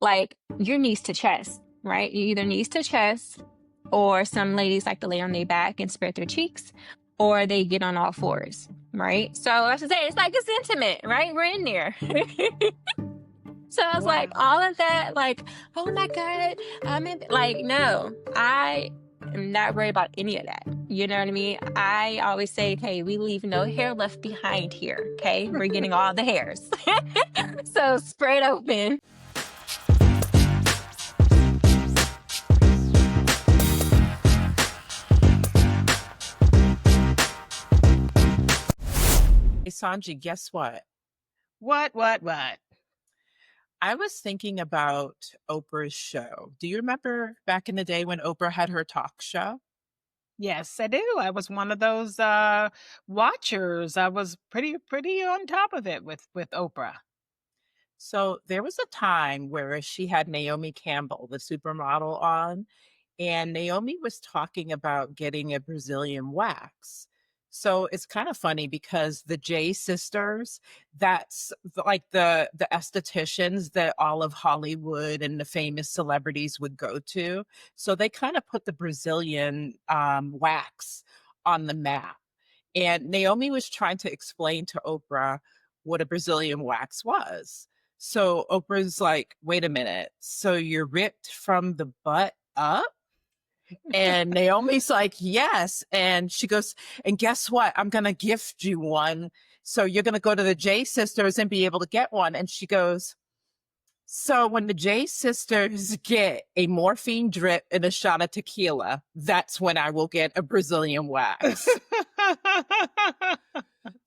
like your knees to chest, right? You either knees to chest, or some ladies like to lay on their back and spread their cheeks, or they get on all fours, right? So I should say it's intimate, right? We're in there. So I was like, Wow. all of that, like, oh my God, I'm in, like, no, I am not worried about any of that. You know what I mean? I always say, okay, we leave no hair left behind here. Okay. We're getting all the hairs. So spread open. Hey, Sanji, guess what? What? I was thinking about Oprah's show. Do you remember back in the day when Oprah had her talk show? Yes, I do. I was one of those watchers. I was pretty on top of it with Oprah. So there was a time where she had Naomi Campbell, the supermodel, on, and Naomi was talking about getting a Brazilian wax. So it's kind of funny because the J sisters, that's like the estheticians that all of Hollywood and the famous celebrities would go to. So they kind of put the Brazilian wax on the map. And Naomi was trying to explain to Oprah what a Brazilian wax was. So Oprah's like, wait a minute. So you're ripped from the butt up? And Naomi's like, yes. And she goes, and guess what? I'm going to gift you one. So you're going to go to the J sisters and be able to get one. And she goes, so when the J sisters get a morphine drip and a shot of tequila, that's when I will get a Brazilian wax.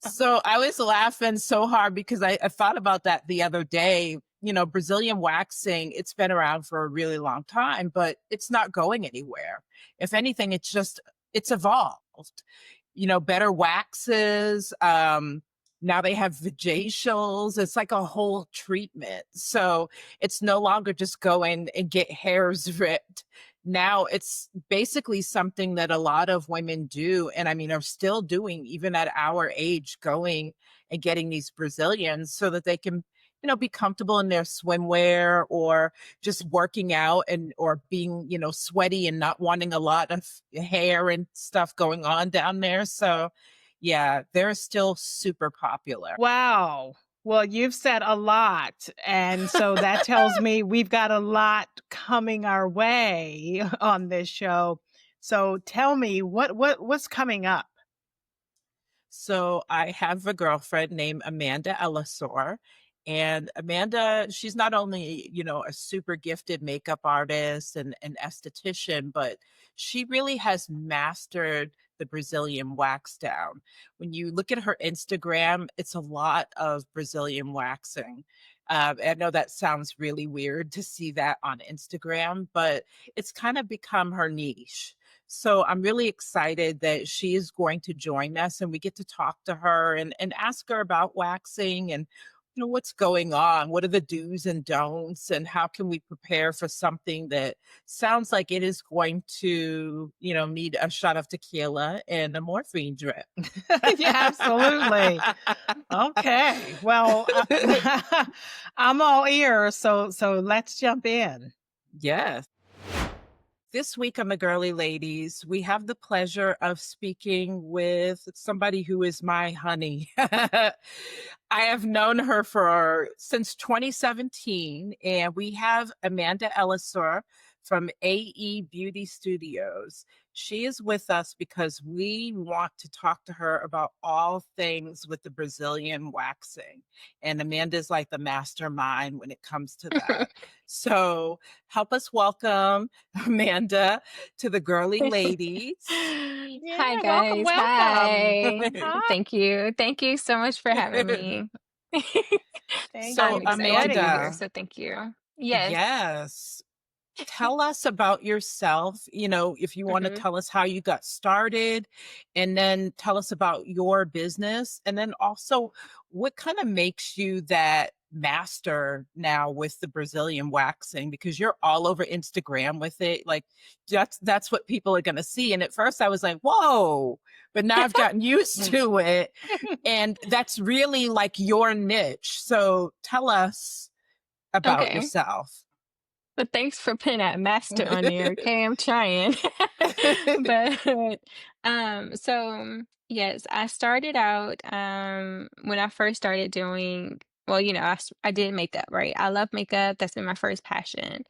So I was laughing so hard because I thought about that the other day. You know, Brazilian waxing, it's been around for a really long time, but it's not going anywhere. If anything, it's evolved. You know, better waxes. Now they have vagacials. It's like a whole treatment. So it's no longer just going and get hairs ripped. Now it's basically something that a lot of women do, and I mean, are still doing even at our age, going and getting these Brazilians so that they can, you know, be comfortable in their swimwear or just working out and or being, you know, sweaty and not wanting a lot of hair and stuff going on down there. So yeah, they're still super popular. Wow. Well, you've said a lot. And so that tells me we've got a lot coming our way on this show. So tell me what's coming up? So I have a girlfriend named Amanda Ellisor. And Amanda, she's not only, you know, a super gifted makeup artist and an esthetician, but she really has mastered the Brazilian wax down. When you look at her Instagram, it's a lot of Brazilian waxing. I know that sounds really weird to see that on Instagram, but it's kind of become her niche. So I'm really excited that she is going to join us and we get to talk to her and ask her about waxing and, you know, what's going on, what are the do's and don'ts, and how can we prepare for something that sounds like it is going to, you know, need a shot of tequila and a morphine drip. Yeah, absolutely. Okay. Well, I'm all ears, so let's jump in. Yes. This week on the Girlie Ladies, we have the pleasure of speaking with somebody who is my honey. I have known her since 2017, and we have Amanda Ellisor from AE Beauty Studios. She is with us because we want to talk to her about all things with the Brazilian waxing. And Amanda's like the mastermind when it comes to that. So help us welcome Amanda to the Girlie Ladies. Yeah, Hi, guys. welcome. Hi. Thank you. Thank you so much for having me. Thank So I'm you. excited to be here. Amanda, So thank you. Yes. yes. Tell us about yourself. You know, if you want to hmm tell us how you got started, and then tell us about your business, and then also what kind of makes you that master now with the Brazilian waxing, because you're all over Instagram with it. Like that's what people are going to see. And at first I was like, whoa, but now I've gotten used to it. And that's really like your niche. So tell us about Okay. yourself. But thanks for putting that master on there, okay? I'm trying. But yes, I started out when I first started doing, well, I did makeup, right? I love makeup. That's been my first passion.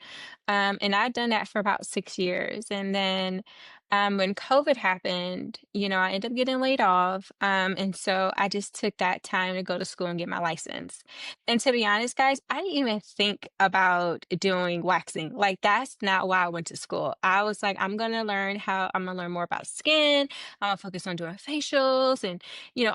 And I've done that for about 6 years. And then when COVID happened, I ended up getting laid off. And so I just took that time to go to school and get my license. And to be honest, guys, I didn't even think about doing waxing. Like, that's not why I went to school. I was like, I'm gonna learn more about skin. I'll focus on doing facials and,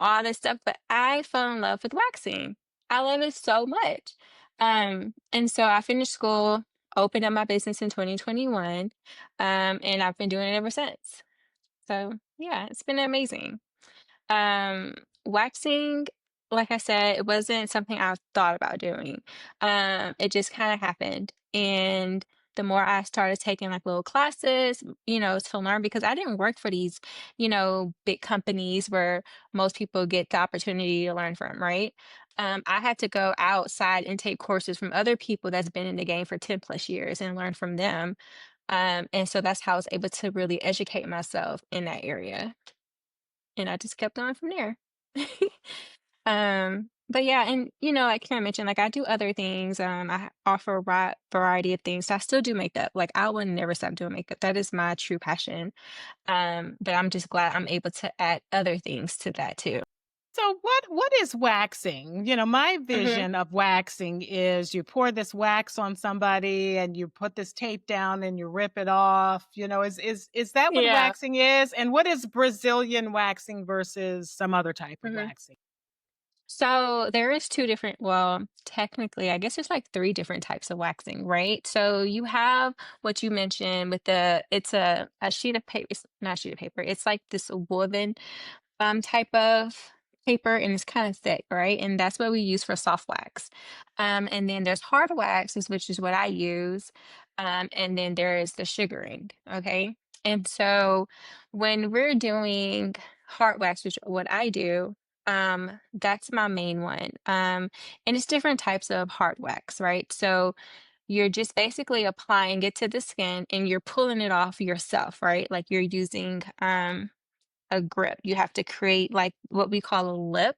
all this stuff. But I fell in love with waxing. I love it so much. And so I finished school, opened up my business in 2021, and I've been doing it ever since. So yeah, it's been amazing. Um, Waxing, like I said, it wasn't something I thought about doing. It just kind of happened. And the more I started taking like little classes, to learn, because I didn't work for these, big companies where most people get the opportunity to learn from, right? I had to go outside and take courses from other people that's been in the game for 10 plus years and learn from them. And so that's how I was able to really educate myself in that area. And I just kept going from there. But yeah, and like Karen mentioned, like I do other things. I offer a variety of things. So I still do makeup. Like I will never stop doing makeup. That is my true passion. But I'm just glad I'm able to add other things to that too. So what is waxing? My hmm vision of waxing is you pour this wax on somebody and you put this tape down and you rip it off. Is that what Yeah. waxing is? And what is Brazilian waxing versus some other type of hmm waxing? So there is two different, well, technically, I guess there's like three different types of waxing, right? So you have what you mentioned with it's a sheet of paper, it's not a sheet of paper, it's like this woven type of paper, and it's kind of thick, right? And that's what we use for soft wax. And then there's hard waxes, which is what I use. And then there is the sugaring, okay? And so when we're doing hard wax, which what I do, that's my main one. And it's different types of hard wax, right? So you're just basically applying it to the skin and you're pulling it off yourself, right? Like you're using a grip. You have to create like what we call a lip.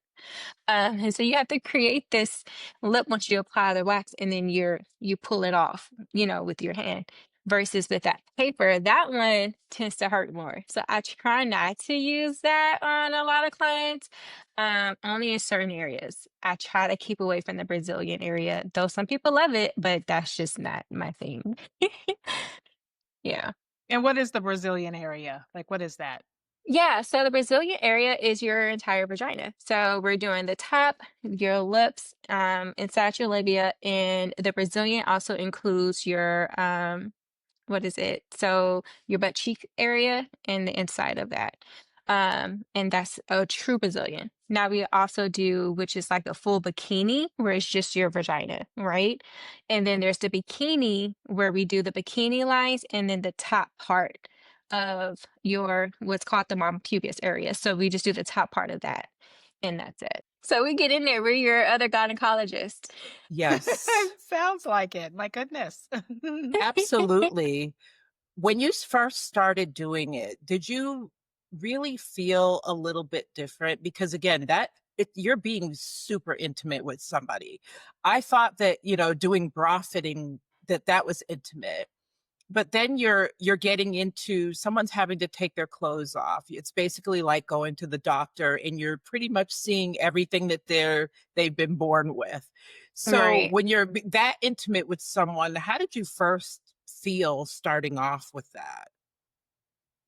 And so you have to create this lip once you apply the wax, and then you pull it off, with your hand. Versus with that paper, that one tends to hurt more. So I try not to use that on a lot of clients, only in certain areas. I try to keep away from the Brazilian area, though some people love it, but that's just not my thing. Yeah. And what is the Brazilian area? Like, what is that? Yeah, so the Brazilian area is your entire vagina. So we're doing the top, your lips, inside your labia, and the Brazilian also includes your what is it? So your butt cheek area and the inside of that. And that's a true Brazilian. Now we also do, which is like a full bikini, where it's just your vagina, right? And then there's the bikini where we do the bikini lines and then the top part of your what's called the mom pubis area. So we just do the top part of that, and that's it. So we get in there. We're your other gynecologist. Yes, Sounds like it. My goodness. absolutely. When you first started doing it, did you really feel a little bit different? Because again, you're being super intimate with somebody. I thought that, doing bra fitting, that was intimate. But then you're getting into someone's having to take their clothes off. It's basically like going to the doctor and you're pretty much seeing everything that they've been born with. So Right. when you're that intimate with someone, how did you first feel starting off with that?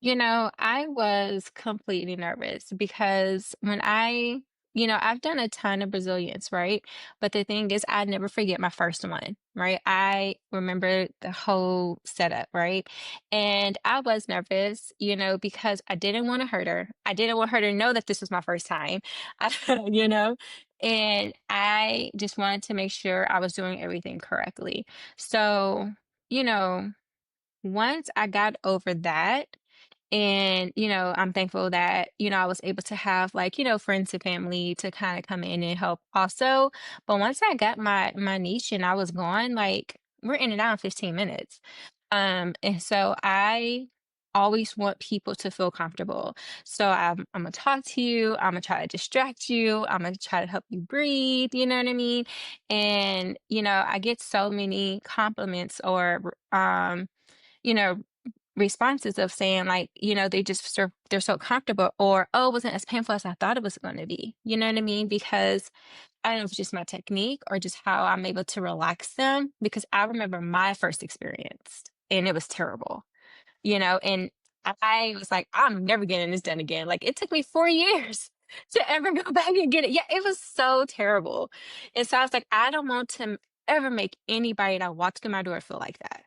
I was completely nervous because I've done a ton of Brazilians, right? But the thing is, I never forget my first one, right? I remember the whole setup, right? And I was nervous, because I didn't want to hurt her. I didn't want her to know that this was my first time, you know? And I just wanted to make sure I was doing everything correctly. So, you know, once I got over that, and, I'm thankful that, I was able to have like, friends and family to kind of come in and help also. But once I got my niche and I was gone, like we're in and out in 15 minutes. And so I always want people to feel comfortable. So I'm gonna talk to you. I'm gonna try to distract you. I'm gonna try to help you breathe. You know what I mean? And I get so many compliments or you know, responses of saying like, they're so comfortable, or oh, it wasn't as painful as I thought it was going to be. You know what I mean? Because I don't know if it's just my technique or just how I'm able to relax them. Because I remember my first experience and it was terrible, and I was like, I'm never getting this done again. Like it took me 4 years to ever go back and get it. Yeah, it was so terrible. And so I was like, I don't want to ever make anybody that walks through my door feel like that.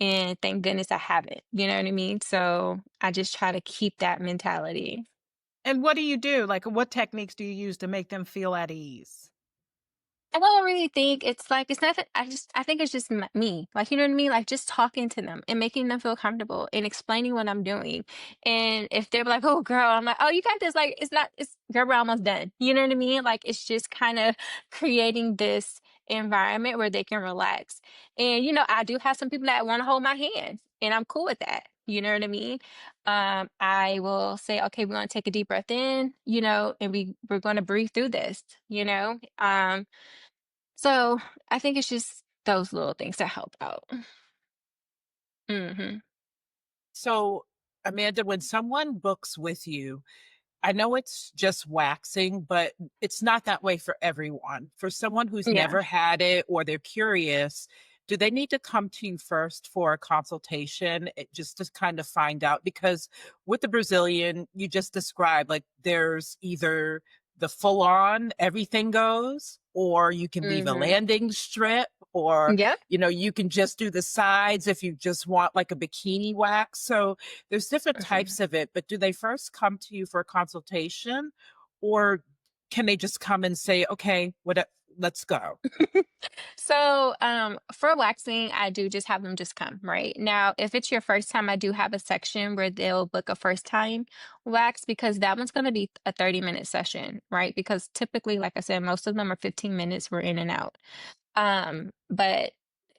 And thank goodness I haven't. You know what I mean? So I just try to keep that mentality. And what do you do? Like, what techniques do you use to make them feel at ease? I don't really think it's like it's nothing. I think it's just me. Like you know what I mean? Like just talking to them and making them feel comfortable and explaining what I'm doing. And if they're like, "Oh, girl," I'm like, "Oh, you got this." Like it's not. It's girl, we're almost done. You know what I mean? Like it's just kind of creating this environment where they can relax. And I do have some people that want to hold my hand, and I'm cool with that. You know what I mean? I will say, okay, we're going to take a deep breath in, and we're going to breathe through this, so I think it's just those little things that help out. Mhm. So, Amanda, when someone books with you, I know it's just waxing, but it's not that way for everyone. For someone who's Yeah. never had it or they're curious, do they need to come to you first for a consultation just to kind of find out? Because with the Brazilian, you just described, like there's either the full on everything goes, or you can leave a Mhm. landing strip, or Yep. you can just do the sides if you just want like a bikini wax. So there's different Mhm. types of it, but do they first come to you for a consultation, or can they just come and say, okay, let's go? So, for waxing, I do just have them just come, right? Now, if it's your first time, I do have a section where they'll book a first time wax because that one's going to be a 30-minute session, right? Because typically, like I said, most of them are 15 minutes, we're in and out. But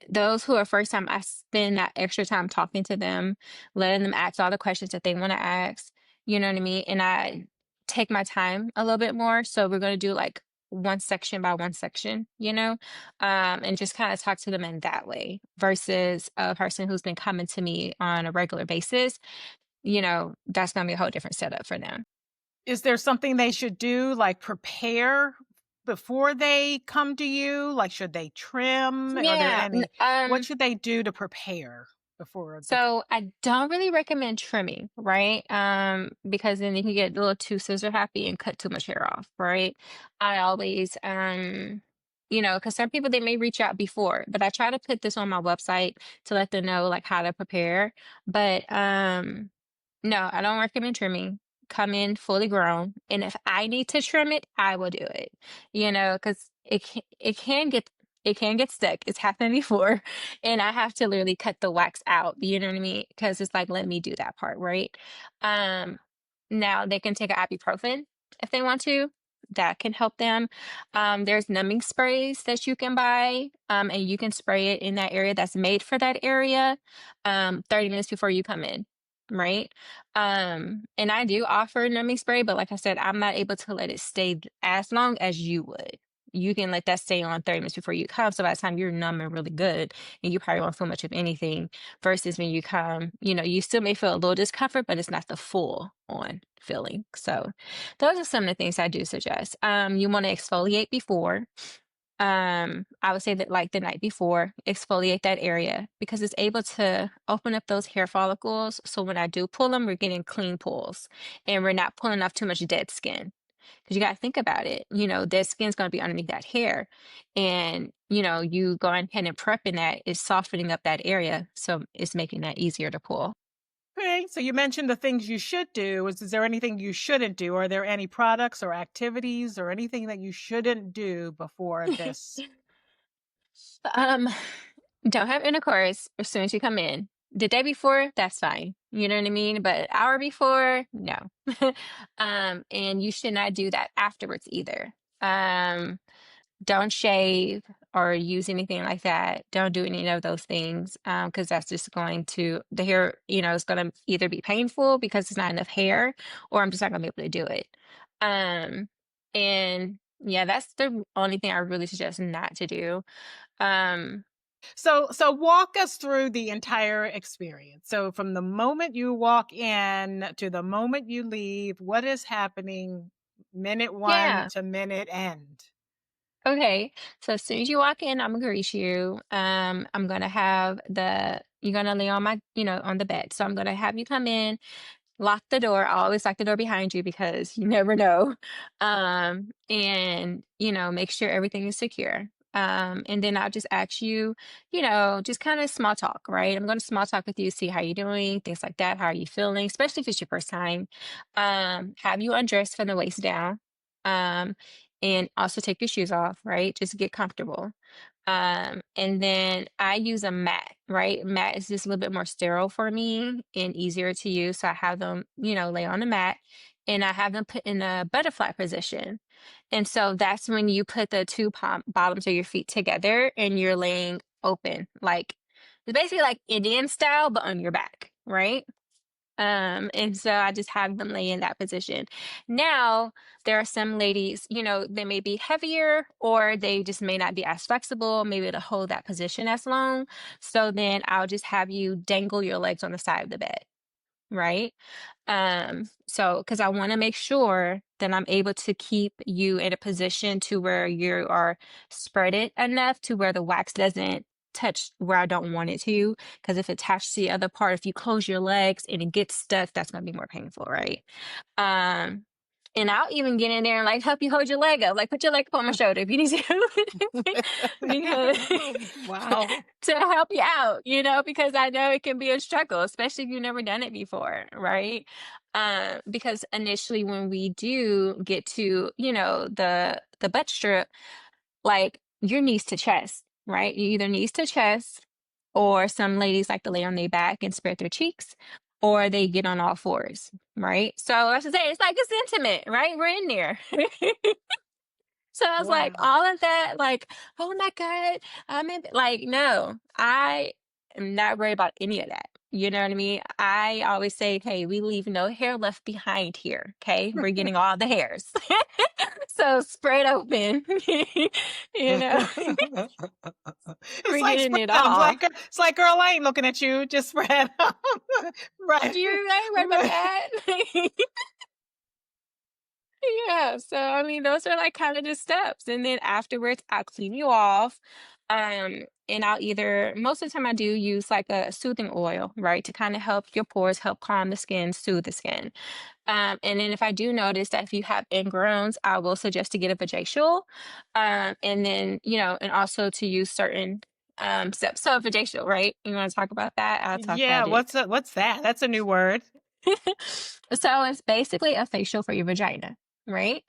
those who are first time, I spend that extra time talking to them, letting them ask all the questions that they want to ask. You know what I mean? And I take my time a little bit more. So we're going to do like one section by one section, and just kind of talk to them in that way versus a person who's been coming to me on a regular basis. That's going to be a whole different setup for them. Is there something they should do, like prepare before they come to you? Like, should they trim? Are there Yeah. any what should they do to prepare before the So I don't really recommend trimming, right? Because then you can get a little too scissor happy and cut too much hair off, right? I always, because some people they may reach out before, but I try to put this on my website to let them know like how to prepare. But no, I don't recommend trimming. Come in fully grown, and if I need to trim it, I will do it. Because it can get stuck. It's happened before, and I have to literally cut the wax out. You know what I mean? Because it's like let me do that part, right? Um, Now they can take an ibuprofen if they want to. That can help them. There's numbing sprays that you can buy, and you can spray it in that area that's made for that area. 30 minutes before you come in, right? And I do offer numbing spray, but like I said, I'm not able to let it stay as long as you would. You can let that stay on 30 minutes before you come. So by the time you're numb and really good, and you probably won't feel much of anything versus when you come, you still may feel a little discomfort, but it's not the full on feeling. So those are some of the things I do suggest. You want to exfoliate before. I would say that like the night before, exfoliate that area because it's able to open up those hair follicles. So when I do pull them, we're getting clean pulls and we're not pulling off too much dead skin. Because you got to think about it, dead skin's going to be underneath that hair. And, you going ahead and prepping that is softening up that area. So it's making that easier to pull. Okay, so you mentioned the things you should do. Is there anything you shouldn't do? Are there any products or activities or anything that you shouldn't do before this? um, don't have intercourse as soon as you come in. The day before, that's fine. You know what I mean? But an hour before, no. And you should not do that afterwards either. Um, don't shave. or use anything like that. Don't do any of those things, because that's just going to the hair, is going to either be painful because it's not enough hair, or I'm just not going to be able to do it. Um, and yeah, that's the only thing I really suggest not to do. Um, So walk us through the entire experience. So from the moment you walk in to the moment you leave, what is happening minute one yeah. to minute end? Okay. So as soon as you walk in, I'm gonna greet you. I'm gonna have you're gonna lay on on the bed. So I'm gonna have you come in, lock the door. I always lock the door behind you because you never know. And make sure everything is secure. And then I'll just ask you, just kind of small talk, right? I'm going to small talk with you, see how you're doing, things like that. How are you feeling? Especially if it's your first time. Have you undressed from the waist down. Um, and also take your shoes off, right? Just get comfortable. And then I use a mat, right? Mat is just a little bit more sterile for me and easier to use. So I have them, lay on the mat, and I have them put in a butterfly position. And so that's when you put the two bottoms of your feet together and you're laying open. Like it's basically like Indian style, but on your back, right? And so I just have them lay in that position. Now, there are some ladies, they may be heavier or they just may not be as flexible, maybe to hold that position as long. So then I'll just have you dangle your legs on the side of the bed, right? So because I want to make sure that I'm able to keep you in a position to where you are spreaded enough to where the wax doesn't touch where I don't want it to. Because if it touches the other part, if you close your legs and it gets stuck, that's gonna be more painful, right? Um, and I'll even get in there and like help you hold your leg up, like put your leg up on my shoulder if you need to, because Wow. to help you out, because I know it can be a struggle, especially if you've never done it before, right? Because initially when we do get to, the butt strip, like your knees to chest, right? You either knees to chest, or some ladies like to lay on their back and spread their cheeks, or they get on all fours, right? So I should say it's like it's intimate, right? We're in there. So I was like, Wow. all of that, like, oh my God, like, no, I am not worried about any of that. You know what I mean? I always say, hey, we leave no hair left behind here. Okay. We're getting all the hairs. So spread open, you know, It's we're like getting spread it out. all. It's like, girl, I ain't looking at you. Just spread out. Right. You ain't worried about that. Yeah, so I mean, those are like kind of the steps. And then afterwards, I'll clean you off. And I'll either, most of the time, I do use like a soothing oil, right, to kind of help your pores, help calm the skin, soothe the skin. And then if I do notice that if you have ingrowns, I will suggest to get a vagacial. And then, and also to use certain steps. So, a vagacial, right? You want to talk about that? I'll talk Yeah. about it. What's that? That's a new word. So it's basically a facial for your vagina, right?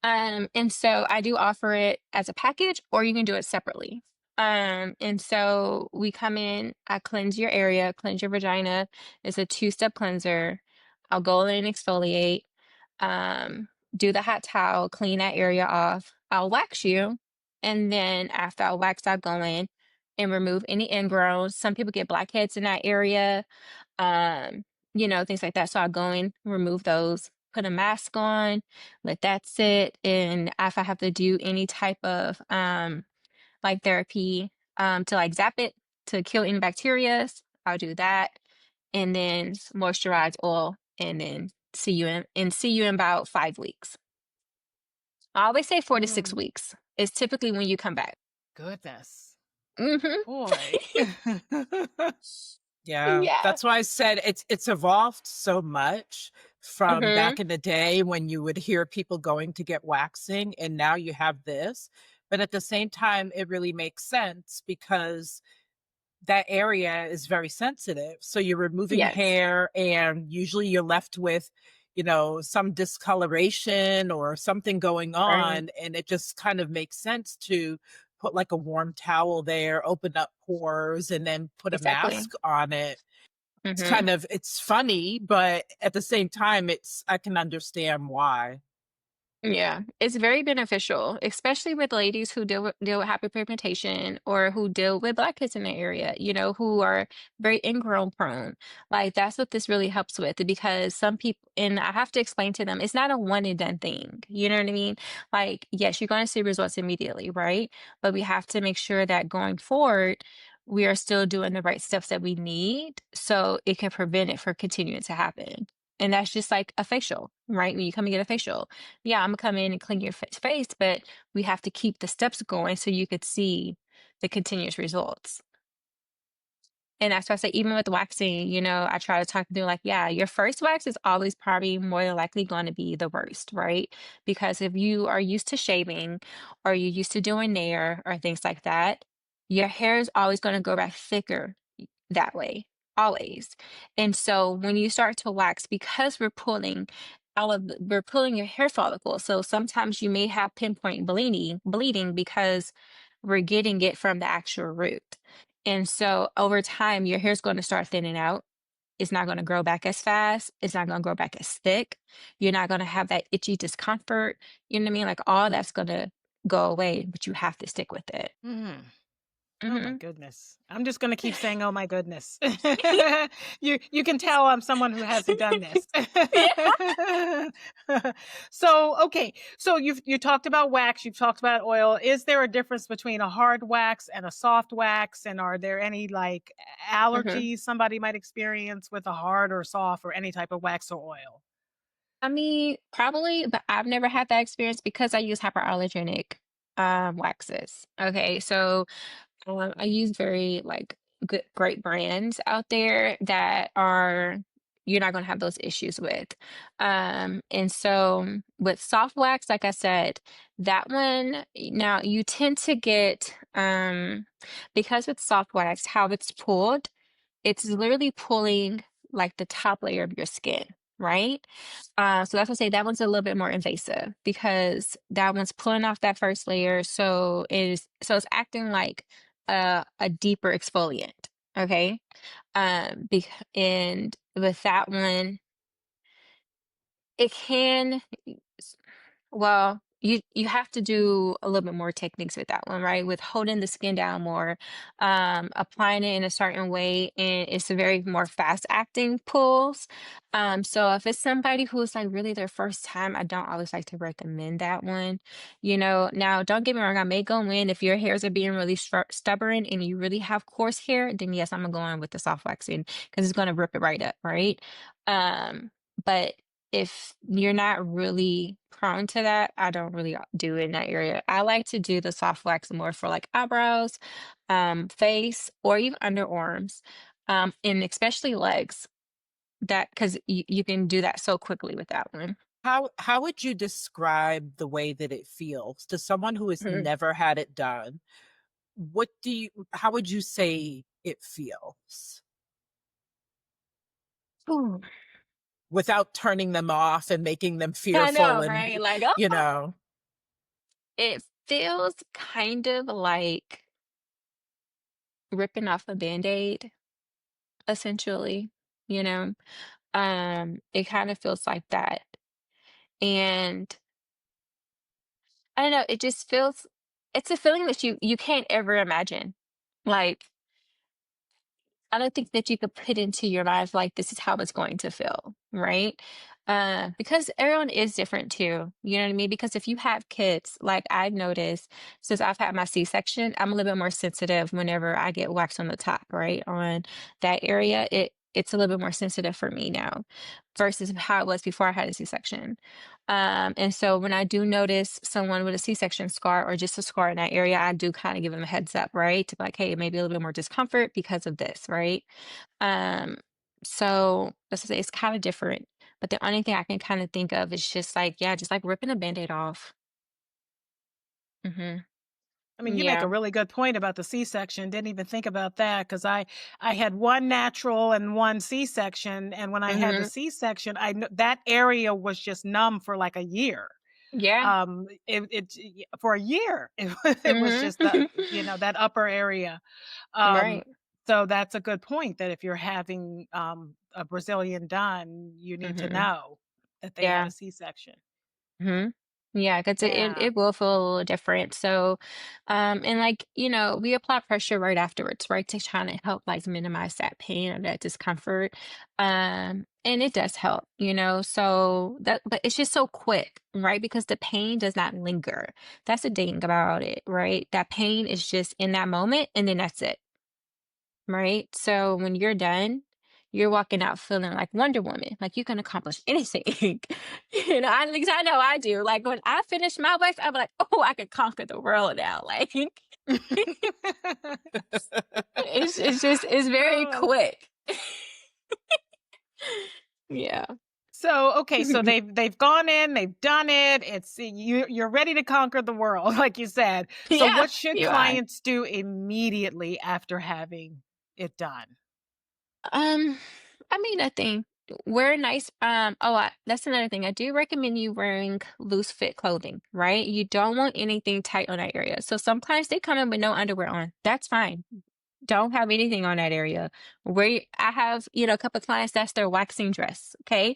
And so I do offer it as a package, or you can do it separately. And so we come in, I cleanse your area, cleanse your vagina. It's a two-step cleanser. I'll go in and exfoliate, um, do the hot towel, clean that area off. I'll wax you. And then after I wax, I'll go in and remove any ingrowns. Some people get blackheads in that area, um, things like that. So I go in, remove those, put a mask on, let that sit. And if I have to do any type of like therapy to like zap it to kill any bacteria, I'll do that. And then moisturize oil, and then see you in about 5 weeks. I always say 4 to 6 Mm, weeks is typically when you come back. goodness. Hmm. Boy. Yeah, Yeah. that's why I said it's evolved so much from Hmm. back in the day when you would hear people going to get waxing, and now you have this. But at the same time, it really makes sense because that area is very sensitive. So you're removing Yes, hair, and usually you're left with, some discoloration or something going right. on. And it just kind of makes sense to put like a warm towel there, open up pores, and then put a Exactly. mask on it. Hmm. It's funny, but at the same time, I can understand why. Yeah, it's very beneficial, especially with ladies who deal with hyperpigmentation or who deal with blackheads in the area, who are very ingrown prone. Like that's what this really helps with because some people, and I have to explain to them, it's not a one and done thing. You know what I mean? Like, yes, you're going to see results immediately, right? But we have to make sure that going forward, we are still doing the right steps that we need so it can prevent it from continuing to happen. And that's just like a facial, right? When you come and get a facial, yeah, I'm gonna come in and clean your face, but we have to keep the steps going so you could see the continuous results. And that's why I say, even with waxing, I try to talk to them like, yeah, your first wax is always probably more than likely going to be the worst, right? Because if you are used to shaving or you're used to doing nair or things like that, your hair is always going to go back thicker that way, always. And so when you start to wax, because we're pulling your hair follicles. So sometimes you may have pinpoint bleeding because we're getting it from the actual root. And so over time, your hair's going to start thinning out. It's not going to grow back as fast. It's not going to grow back as thick. You're not going to have that itchy discomfort. You know what I mean? Like all that's going to go away, but you have to stick with it. Mhm. Oh my Hmm. goodness. I'm just gonna keep saying, "Oh my goodness." You can tell I'm someone who hasn't done this. Yeah. So, okay, so you talked about wax, you've talked about oil. Is there a difference between a hard wax and a soft wax? And are there any like Hmm. allergies somebody might experience with a hard or soft or any type of wax or oil? I mean, probably, but I've never had that experience because I use hyperallergenic waxes. Okay, so I use very like great brands out there that are you're not going to have those issues with. And so with soft wax, like I said, that one now you tend to get because with soft wax, how it's pulled, it's literally pulling like the top layer of your skin, right? So that's what I say that one's a little bit more invasive because that one's pulling off that first layer. So it's acting like a deeper exfoliant. Okay. And with that one, it can well, you have to do a little bit more techniques with that one, right? With holding the skin down more, applying it in a certain way, and it's a very more fast acting pulls. So if it's somebody who's like really their first time, I don't always like to recommend that one. Now don't get me wrong, I may go in if your hairs are being really stubborn and you really have coarse hair, then yes, I'm gonna go in with the soft waxing because it's gonna rip it right up, right? But if you're not really prone to that, I don't really do it in that area. I like to do the soft wax more for like eyebrows, face, or even underarms, and especially legs. That because you can do that so quickly with that one. How would you describe the way that it feels to someone who has Mhm. never had it done? How would you say it feels Ooh, without turning them off and making them I fearful know, and, right? Like, you oh, know? it feels kind of like ripping off a band-aid, essentially. You know, it kind of feels like that, and I don't know, it just feels it's a feeling that you can't ever imagine. Like, I don't think that you could put into your mind like this is how it's going to feel, right? Because everyone is different too. You know what I mean? Because if you have kids, like I've noticed since I've had my C-section, I'm a little bit more sensitive whenever I get waxed on the top, right? On that area. It's a little bit more sensitive for me now versus how it was before I had a C-section. And so when I do notice someone with a C-section scar or just a scar in that area, I do kind of give them a heads up, right? To be like, hey, maybe a little bit more discomfort because of this, right? Um, so let's say it's kind of different. But the only thing I can kind of think of is just like, yeah, just like ripping a band-aid off. Hmm. I mean, you make a Yeah. really good point about the C-section. Didn't even think about that because I had one natural and one C-section, and when I had the Hmm. C-section, that area was just numb for like a year. Yeah. For a year, it was Hmm. just the that upper area. Um, Right. so that's a good point that if you're having a Brazilian done, you need to Hmm. know that they had a Yeah. C-section. Hmm. Yeah, because Yeah. it will feel a little different. So, and like, we apply pressure right afterwards, right, to try to help like minimize that pain or that discomfort. And it does help, so but it's just so quick, right? Because the pain does not linger. That's the thing about it, right? That pain is just in that moment and then that's it, right? So when you're done, you're walking out feeling like Wonder Woman, like you can accomplish anything. At least I know I do. Like when I finish my wax, I'm like, oh, I can conquer the world now. Like it's very Oh. quick. Yeah. So, okay, so they've gone in, they've done it. You're ready to conquer the world, like you said. So Yeah, what should you are. clients do immediately after having it done? Um, I mean, nothing. Wear nice. That's another thing. I do recommend you wearing loose fit clothing, right? You don't want anything tight on that area. So some clients they come in with no underwear on. That's fine. Don't have anything on that area. Where I have, a couple of clients, that's their waxing dress. Okay.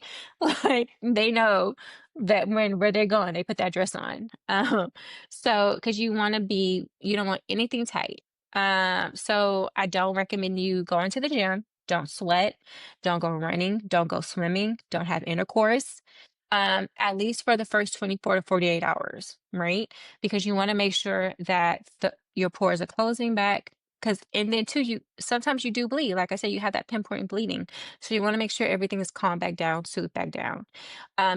Like they know that where they're going, they put that dress on. So because you don't want anything tight. So I don't recommend you going to the gym. Don't sweat. Don't go running. Don't go swimming. Don't have intercourse. At least for the first 24 to 48 hours, right? Because you want to make sure that your pores are closing back, and then too, you sometimes you do bleed. Like I said, you have that pinpoint bleeding. So you want to make sure everything is calmed back down, soothed back down.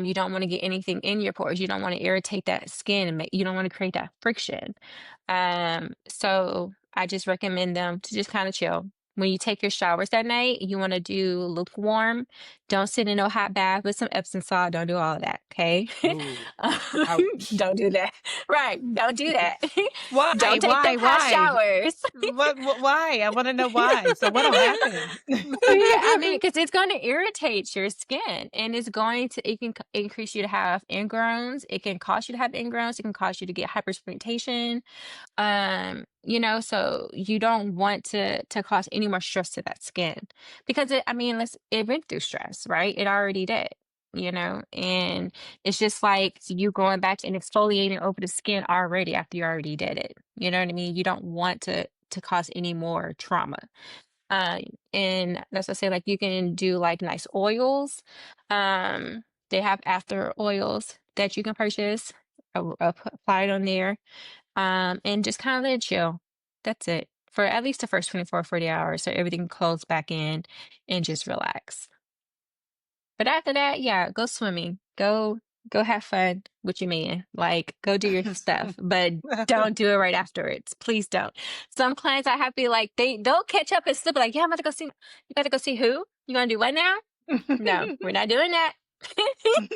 You don't want to get anything in your pores. You don't want to irritate that skin and you don't want to create that friction. So I just recommend them to just kind of chill. When you take your showers that night, you want to do lukewarm. Don't sit in no hot bath with some Epsom salt. Don't do all of that, okay? Ooh, ouch. Don't do that. Right. Don't do that. Why? Don't take them hot Why? showers. Why? I want to know why. So what'll happen? Yeah, I mean, because it's going to irritate your skin and it can increase you to have ingrowns. It can cause you to have ingrowns. It can cause you to get hyperpigmentation. So you don't want to cause any more stress to that skin because it went through stress, right? It already did, and it's just like you going back and exfoliating over the skin already after you already did it. You know what I mean? You don't want to cause any more trauma. Uh, and that's what I say, like you can do like nice oils. They have after oils that you can purchase, apply it on there, and just kind of let it chill. That's it for at least the first 24, 40 hours. So everything closes back in and just relax. But after that, yeah, go swimming. Go have fun with your man. Like go do your stuff. But don't do it right afterwards. Please don't. Some clients I have be like, they'll catch up and slip like, yeah, I'm about to go see you about to go see who? You gonna do what now? No, we're not doing that.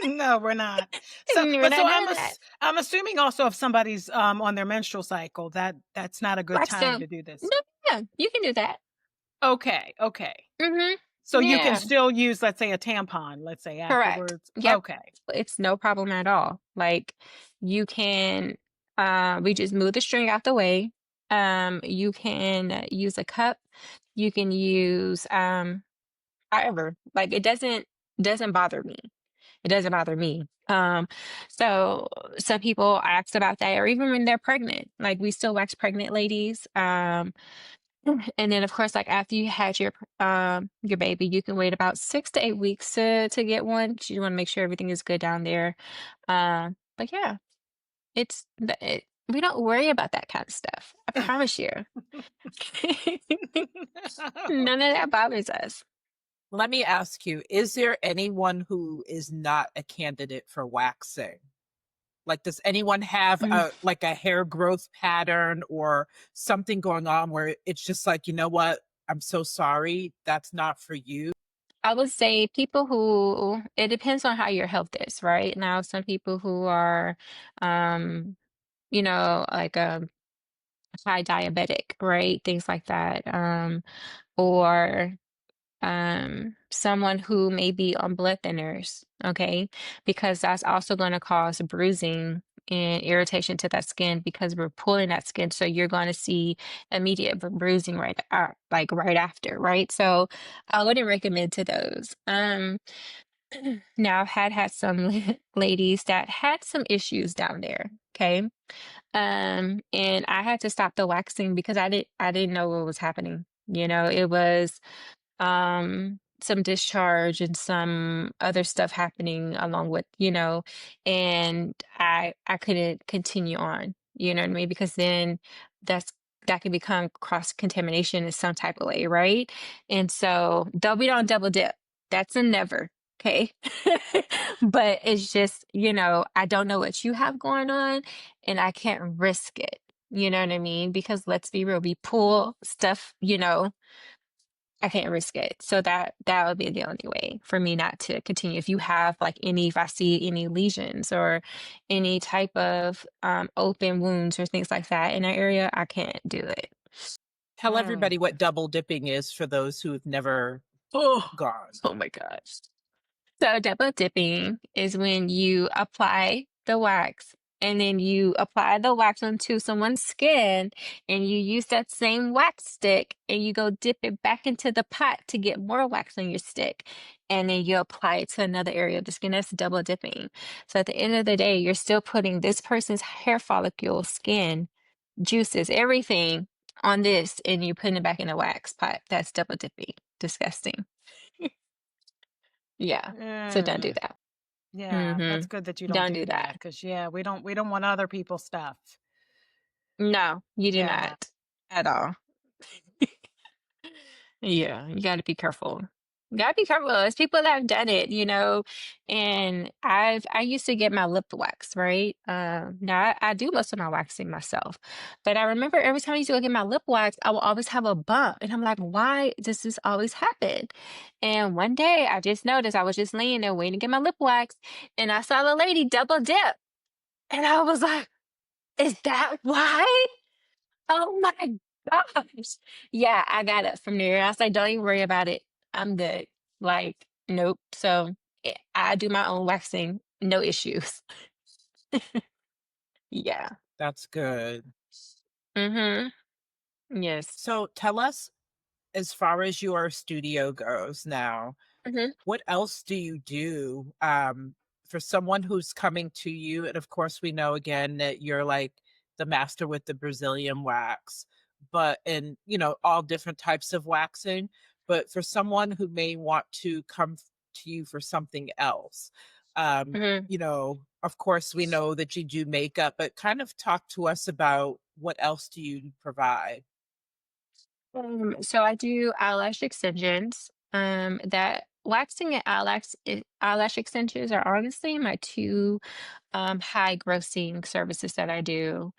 No, we're not. So, We're but not so doing that. I'm assuming also if somebody's on their menstrual cycle, that's not a good Wax time them. to do this. No, yeah, you can do that. Okay. Mm-hmm. So you can Yeah. still use, let's say, a tampon, let's say Correct. afterwards. Yep. Okay. It's no problem at all. Like you can we just move the string out the way. You can use a cup. You can use however. Like it doesn't bother me. It doesn't bother me. So some people ask about that, or even when they're pregnant. Like we still wax pregnant ladies. And then of course, like after you had your baby, you can wait about 6 to 8 weeks to get one. 'Cause you want to make sure everything is good down there. But yeah, we don't worry about that kind of stuff. I promise you. None of that bothers us. Let me ask you, is there anyone who is not a candidate for waxing? Like, does anyone have Mm. a hair growth pattern or something going on where it's just like, you know what? I'm so sorry. That's not for you. I would say people who it depends on how your health is, right? Now, some people who are, um, like high diabetic, right? Things like that. Or someone who may be on blood thinners, okay? Because that's also going to cause bruising and irritation to that skin because we're pulling that skin. So you're going to see immediate bruising like right after, right? So I wouldn't recommend to those. Now, I've had some ladies that had some issues down there. Okay. And I had to stop the waxing because I didn't know what was happening. It was some discharge and some other stuff happening along with, and I couldn't continue on, you know what I mean? Because then that's that can become cross contamination in some type of way, right? And so we don't double dip. That's a never. Okay. But it's just, I don't know what you have going on and I can't risk it. You know what I mean? Because let's be real, we pull stuff, I can't risk it. So that would be the only way for me not to continue. If I see any lesions or any type of open wounds or things like that in that area, I can't do it. Tell everybody what double dipping is for those who've never Oh, gone. oh my gosh. So double dipping is when you apply the wax and then you apply the wax onto someone's skin and you use that same wax stick and you go dip it back into the pot to get more wax on your stick. And then you apply it to another area of the skin. That's double dipping. So at the end of the day, you're still putting this person's hair follicle, skin, juices, everything on this and you're putting it back in a wax pot. That's double dipping. Disgusting. Yeah. So don't do that. Yeah, that's Mm-hmm. good that you don't Don't do do that that. because we don't want other people's stuff. No, you do Yeah. not at all. Yeah, you got to be careful. You got to be careful. There's people that have done it, and I used to get my lip wax, right? Now I do most of my waxing myself, but I remember every time I used to go get my lip wax, I will always have a bump, and I'm like, why does this always happen? And one day I just noticed I was just laying there waiting to get my lip wax, and I saw the lady double dip, and I was like, is that why? Oh my gosh. Yeah, I got it from there. I was like, don't even worry about it. I'm good. Like, nope. So I do my own waxing, no issues. Yeah. That's good. Yes. So tell us, as far as your studio goes now, hmm what else do you do for someone who's coming to you? And of course, we know again that you're like the master with the Brazilian wax, but and all different types of waxing. But for someone who may want to come to you for something else, hmm of course, we know that you do makeup, but kind of talk to us about what else do you provide? So I do eyelash extensions. That waxing and eyelash extensions are honestly my two high grossing services that I do.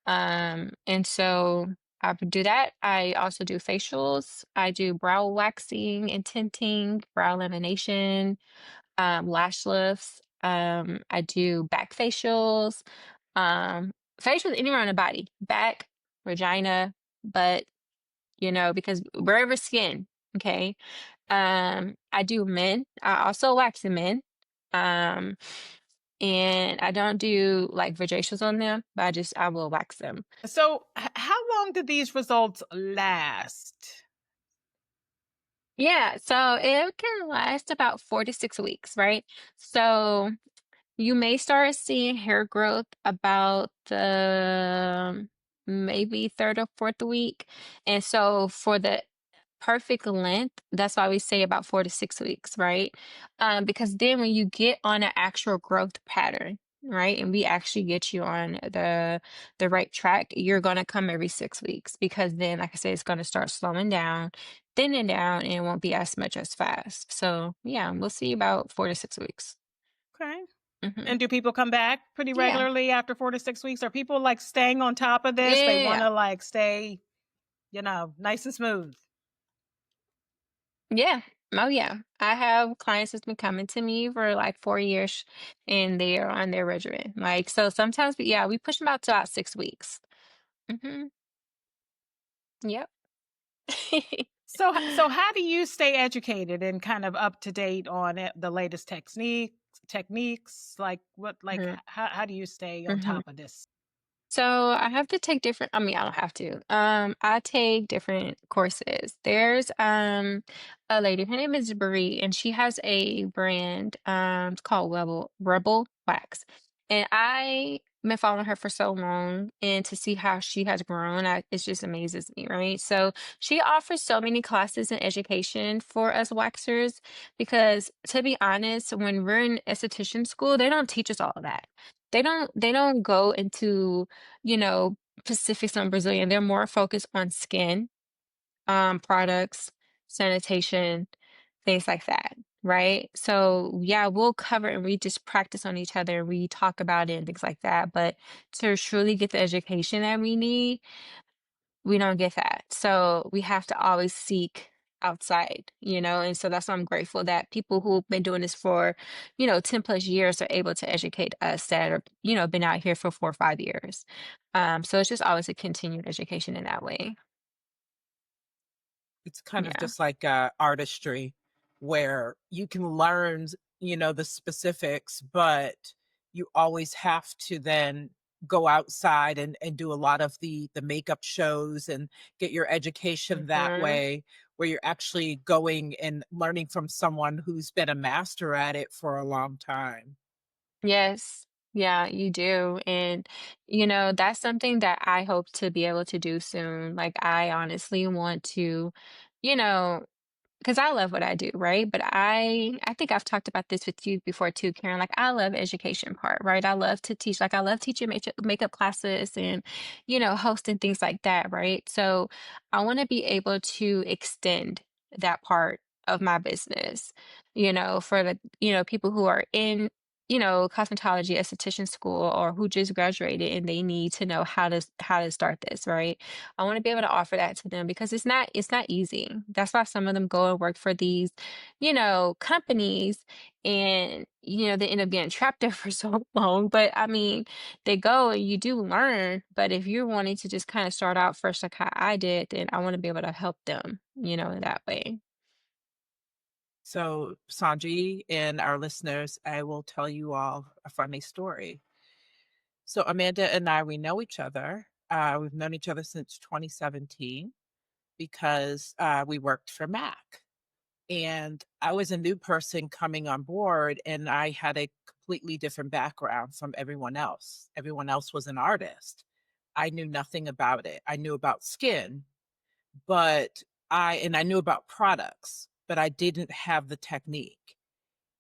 And so I would do that. I also do facials. I do brow waxing and tinting, brow lamination, lash lifts. I do back facials, um, facials anywhere on the body, back, vagina, butt, because wherever skin, okay. I do men. I also wax in men. Um, and I don't do like vagacials on them, but I will wax them. So, how long did these results last? Yeah, so it can last about 4 to 6 weeks, right? So you may start seeing hair growth about the maybe third or fourth week. And so for the perfect length, that's why we say about 4 to 6 weeks, right? Because then when you get on an actual growth pattern, right, and we actually get you on the right track, you're gonna come every 6 weeks because then, like I said, it's gonna start slowing down, thinning down, and it won't be as much as fast. So yeah, we'll see about 4 to 6 weeks. Okay. hmm And do people come back pretty Yeah. regularly after 4 to 6 weeks? Are people like staying on top of this? They want Yeah. to like stay, nice and smooth. Yeah. Oh, yeah. I have clients that's been coming to me for like 4 years and they are on their regimen. Like, so sometimes, yeah, we push them out to about 6 weeks. hmm Yep. So how do you stay educated and kind of up to date on the latest techniques? Like what, like hmm how do you stay on hmm top of this? So I have to take different, I mean, I don't have to. I take different courses. There's a lady, her name is Brie, and she has a brand, it's called Rebel Wax. And I been following her for so long, and to see how she has grown, it just amazes me, right? So she offers so many classes and education for us waxers because, to be honest, when we're in esthetician school, they don't teach us all of that. They don't go into, you know, specifics on Brazilian. They're more focused on skin, products, sanitation, things like that, right? So yeah, we'll cover and we just practice on each other. We talk about it and things like that. But to truly get the education that we need, we don't get that. So we have to always seek outside, and so that's why I'm grateful that people who've been doing this for, 10 plus years are able to educate us that are, been out here for 4 or 5 years. So it's just always a continued education in that way. It's kind of Yeah. just like artistry where you can learn, the specifics, but you always have to then go outside and do a lot of the makeup shows and get your education that Hmm. way, where you're actually going and learning from someone who's been a master at it for a long time. Yes. Yeah, you do. And, that's something that I hope to be able to do soon. Like, I honestly want to, you know, because I love what I do, right? But I think I've talked about this with you before too, Karen. Like, I love education part, right? I love to teach. Like, I love teaching makeup classes and, hosting things like that, right? So I want to be able to extend that part of my business, for the, people who are in, cosmetology esthetician school or who just graduated and they need to know how to start this, right? I want to be able to offer that to them because it's not easy. That's why some of them go and work for these, companies, and they end up getting trapped there for so long. But I mean, they go and you do learn, but if you're wanting to just kind of start out first like how I did, then I want to be able to help them, in that way. So, Sanji and our listeners, I will tell you all a funny story. So, Amanda and I, we know each other. We've known each other since 2017 because we worked for Mac. And I was a new person coming on board, and I had a completely different background from everyone else. Everyone else was an artist. I knew nothing about it. I knew about skin, but I knew about products, but I didn't have the technique.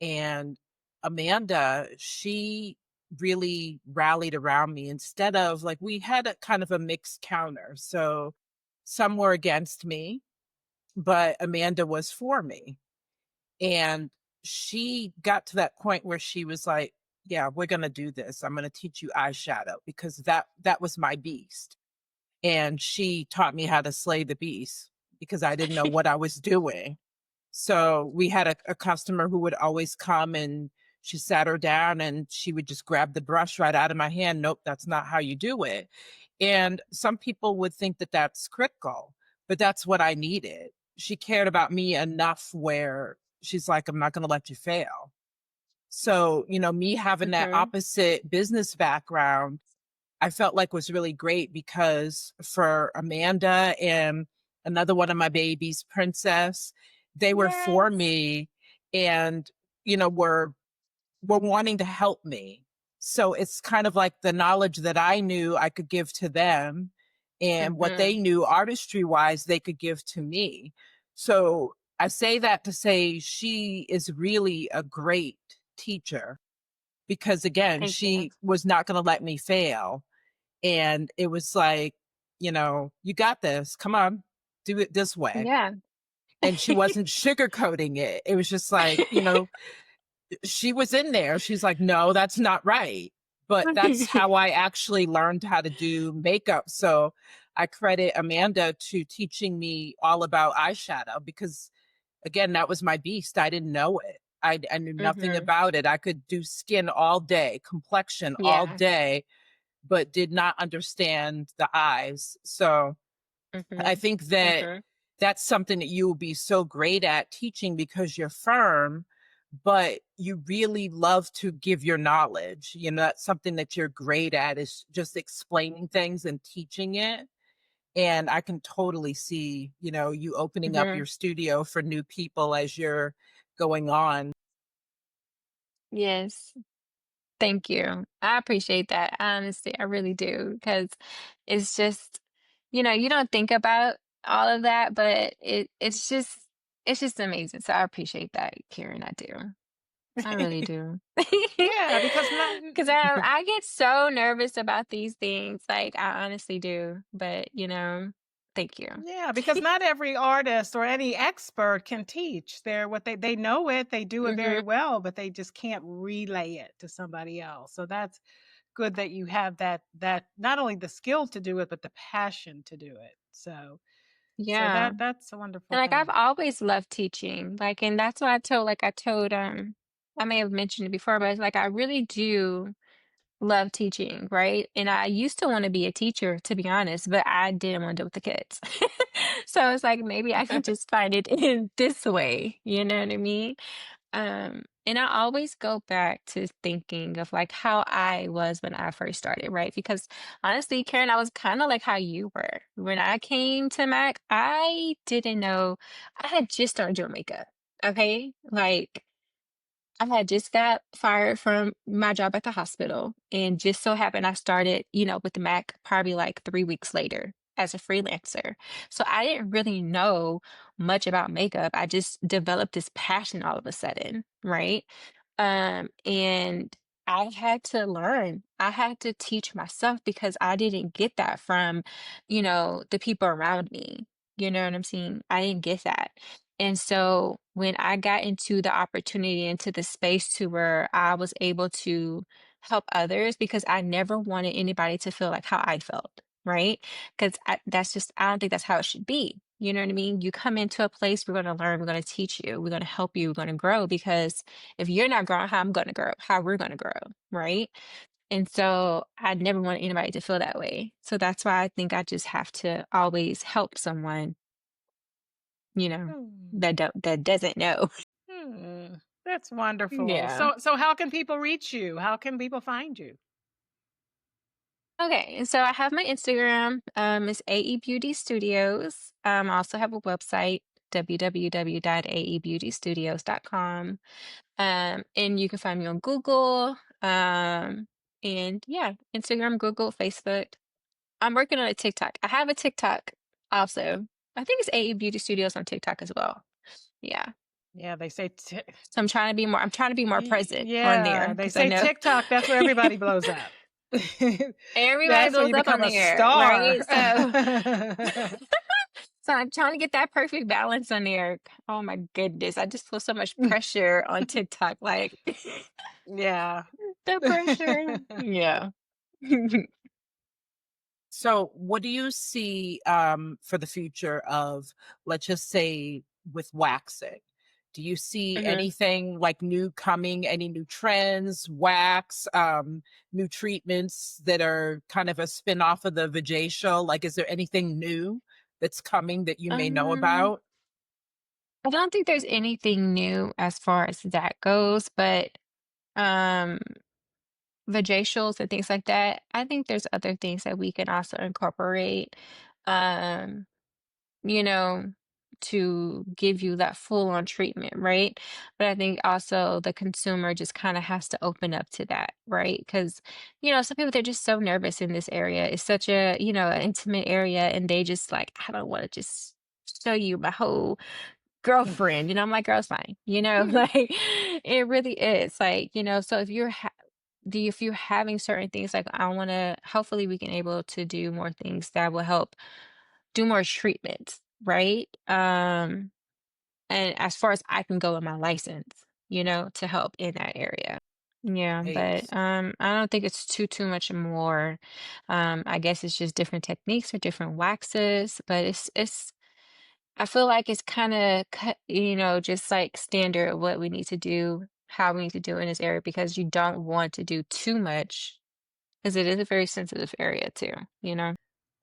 And Amanda, she really rallied around me instead of like we had a kind of a mixed counter. So some were against me, but Amanda was for me. And she got to that point where she was like, yeah, we're going to do this. I'm going to teach you eyeshadow because that was my beast. And she taught me how to slay the beast because I didn't know what I was doing. So we had a customer who would always come, and she sat her down and she would just grab the brush right out of my hand. Nope, that's not how you do it. And some people would think that that's critical, but that's what I needed. She cared about me enough where she's like, I'm not going to let you fail. So, me having that Hmm. opposite business background, I felt like was really great because for Amanda and another one of my babies, Princess, they were for Yes. me and, were wanting to help me. So it's kind of like the knowledge that I knew I could give to them and what Hmm. they knew artistry wise they could give to me. So I say that to say she is really a great teacher because again, Thank you. she was not going to let me fail. And it was like, you got this. Come on, do it this way. Yeah. And she wasn't sugarcoating it. It was just like, she was in there. She's like, no, that's not right. But that's how I actually learned how to do makeup. So I credit Amanda to teaching me all about eyeshadow because, again, that was my beast. I didn't know it. I knew nothing Hmm. about it. I could do skin all day, complexion all Yeah. day, but did not understand the eyes. So I Hmm. think that Hmm. that's something that you will be so great at teaching because you're firm, but you really love to give your knowledge. That's something that you're great at, is just explaining things and teaching it. And I can totally see, you opening up Mm-hmm. your studio for new people as you're going on. Yes. Thank you. I appreciate that. Honestly, I really do. Because it's just, you don't think about all of that, but it's just amazing. So I appreciate that, Karen. I do. I really do. Yeah, because not Because I get so nervous about these things. Like, I honestly do. But, thank you. yeah, because not every artist or any expert can teach. They know it, they do it very Hmm. well, but they just can't relay it to somebody else. So that's good that you have that not only the skill to do it, but the passion to do it. So Yeah. that's a wonderful And like I've thing. always loved teaching. Like, and that's what I told I may have mentioned it before, but it's like I really do love teaching, right? And I used to want to be a teacher, to be honest, but I didn't want to deal with the kids. So it's like maybe I can just find it in this way, you know what I mean? And I always go back to thinking of like how I was when I first started, right? Because honestly, Karen, I was kind of like how you were. When I came to Mac, I didn't know I had just started doing makeup. Okay. Like I had just got fired from my job at the hospital, and just so happened I started, with the Mac probably like 3 weeks later as a freelancer. So I didn't really know much about makeup. I just developed this passion all of a sudden, right? And I had to learn. I had to teach myself because I didn't get that from, the people around me. You know what I'm saying? I didn't get that. And so when I got into the opportunity, into the space to where I was able to help others, because I never wanted anybody to feel like how I felt, right? Because I don't think that's how it should be. You know what I mean? You come into a place, we're going to learn, we're going to teach you, we're going to help you, we're going to grow. Because if you're not growing, how I'm going to grow, how we're going to grow, right? And so I never wanted anybody to feel that way. So that's why I think I just have to always help someone, you know, Hmm. that doesn't know. Hmm. That's wonderful. Yeah. So how can people reach you? How can people find you? Okay. And so I have my Instagram. It's AE Beauty Studios. I also have a website, www.aebeautystudios.com. And you can find me on Google. And yeah, Instagram, Google, Facebook. I'm working on a TikTok. I have a TikTok also. I think it's AE Beauty Studios on TikTok as well. Yeah. Yeah, they say So I'm trying to be more present on there yeah, they because I say know TikTok, that's where everybody blows up. everybody That's where blows you up on become a there, star. right? So I'm trying to get that perfect balance on there. Oh my goodness. I just feel so much pressure on TikTok. Like Yeah. the pressure. Yeah. So, what do you see for the future of, let's just say, with waxing? Do you see Hmm. anything like new coming, any new trends, wax, new treatments that are kind of a spin off of the vagacial? Like, is there anything new that's coming that you may know Um, about? I don't think there's anything new as far as that goes, but um vagacials and things like that, I think there's other things that we can also incorporate. Um you know, to give you that full on treatment, right? But I think also the consumer just kind of has to open up to that, right? Because, some people, they're just so nervous in this area. It's such a, an intimate area, and they just like, I don't want to just show you my whole girlfriend. I'm like, girl, it's fine. Like it really is. Like, so if you're having certain things, like I want to, hopefully we can able to do more things that will help do more treatments, right? And as far as I can go in my license, to help in that area. Yeah, but Nice. I don't think it's too much more. I guess it's just different techniques or different waxes, but it's I feel like it's kind of just like standard what we need to do, how we need to do in this area, because you don't want to do too much because it is a very sensitive area too, you know?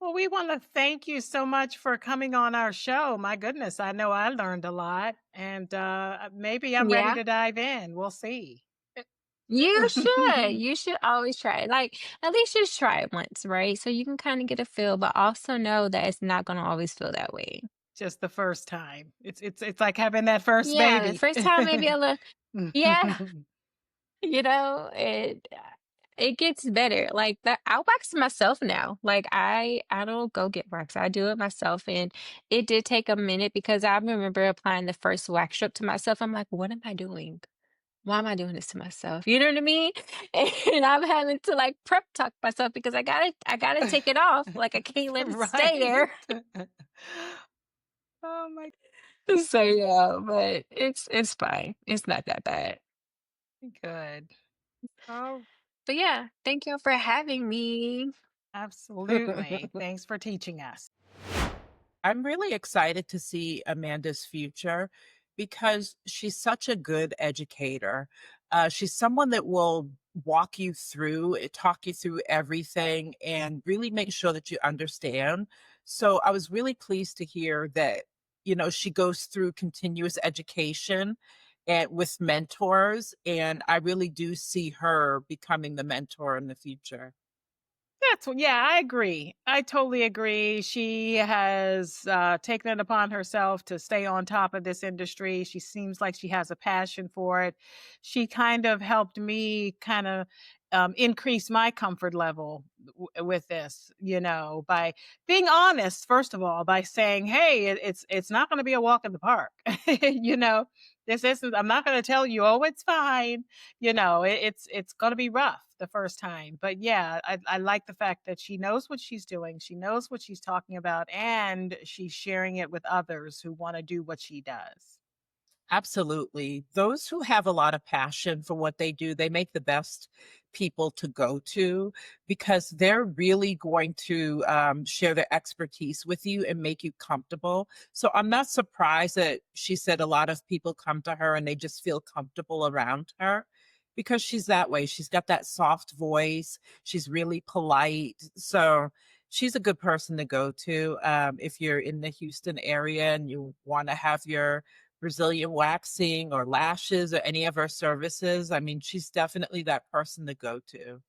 Well, we want to thank you so much for coming on our show. My goodness, I know I learned a lot, and maybe I'm ready Yeah. to dive in. We'll see. You should. You should always try it. Like, at least just try it once, right? So you can kind of get a feel, but also know that it's not going to always feel that way. Just the first time. It's like having that first Yeah, the baby. first time maybe a little, yeah, it gets better. Like that, I wax myself now. Like I don't go get wax. I do it myself, and it did take a minute because I remember applying the first wax strip to myself. I'm like, what am I doing? Why am I doing this to myself? You know what I mean? And I'm having to like prep talk myself because I gotta take it off. Like I can't let it stay Right. there. Oh my So yeah, but it's fine. It's not that bad. good. Oh, But yeah, thank you for having me. absolutely. Thanks for teaching us. I'm really excited to see Amanda's future because she's such a good educator. She's someone that will walk you through, talk you through everything, and really make sure that you understand. So I was really pleased to hear that, she goes through continuous education and with mentors, and I really do see her becoming the mentor in the future. Yeah, I agree. I totally agree. She has taken it upon herself to stay on top of this industry. She seems like she has a passion for it. She kind of helped me kind of increase my comfort level with this, by being honest, first of all, by saying, hey, it's not going to be a walk in the park. you know, this isn't, I'm not going to tell you, oh, it's fine. It's going to be rough the first time, but yeah, I like the fact that she knows what she's doing, she knows what she's talking about, and she's sharing it with others who want to do what she does. Absolutely. Those who have a lot of passion for what they do, they make the best people to go to because they're really going to share their expertise with you and make you comfortable. So I'm not surprised that she said a lot of people come to her and they just feel comfortable around her because she's that way. She's got that soft voice. She's really polite. So she's a good person to go to if you're in the Houston area and you want to have your Brazilian waxing or lashes or any of her services. I mean, she's definitely that person to go to.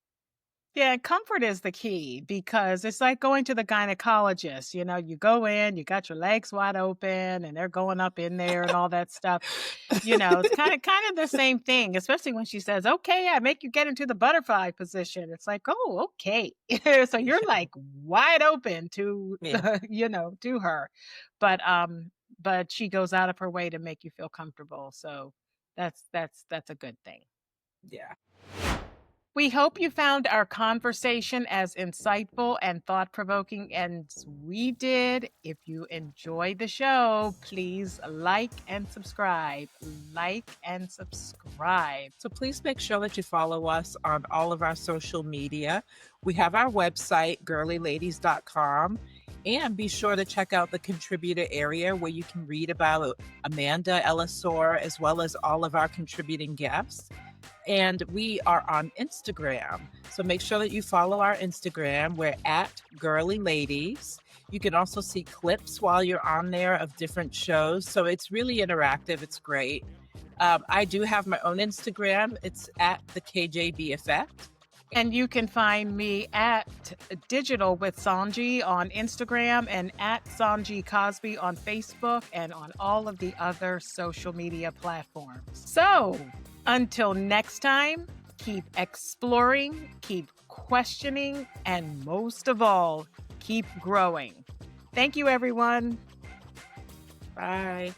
Yeah, comfort is the key because it's like going to the gynecologist. You go in, you got your legs wide open, and they're going up in there and all that stuff. It's kind of the same thing, especially when she says, "Okay, I make you get into the butterfly position." It's like, "Oh, okay." So you're like wide open to, Yeah. to her, but she goes out of her way to make you feel comfortable. So that's a good thing. Yeah. We hope you found our conversation as insightful and thought provoking as we did. If you enjoyed the show, please like and subscribe. Like and subscribe. So please make sure that you follow us on all of our social media. We have our website, girlieladies.com. And be sure to check out the contributor area where you can read about Amanda Ellisor as well as all of our contributing guests. And we are on Instagram. So make sure that you follow our Instagram. We're at Girlie Ladies. You can also see clips while you're on there of different shows. So it's really interactive. It's great. I do have my own Instagram. It's at the KJB Effect. And you can find me at Digital with Sanji on Instagram and at Sanji Cosby on Facebook and on all of the other social media platforms. So until next time, keep exploring, keep questioning, and most of all, keep growing. Thank you, everyone. Bye.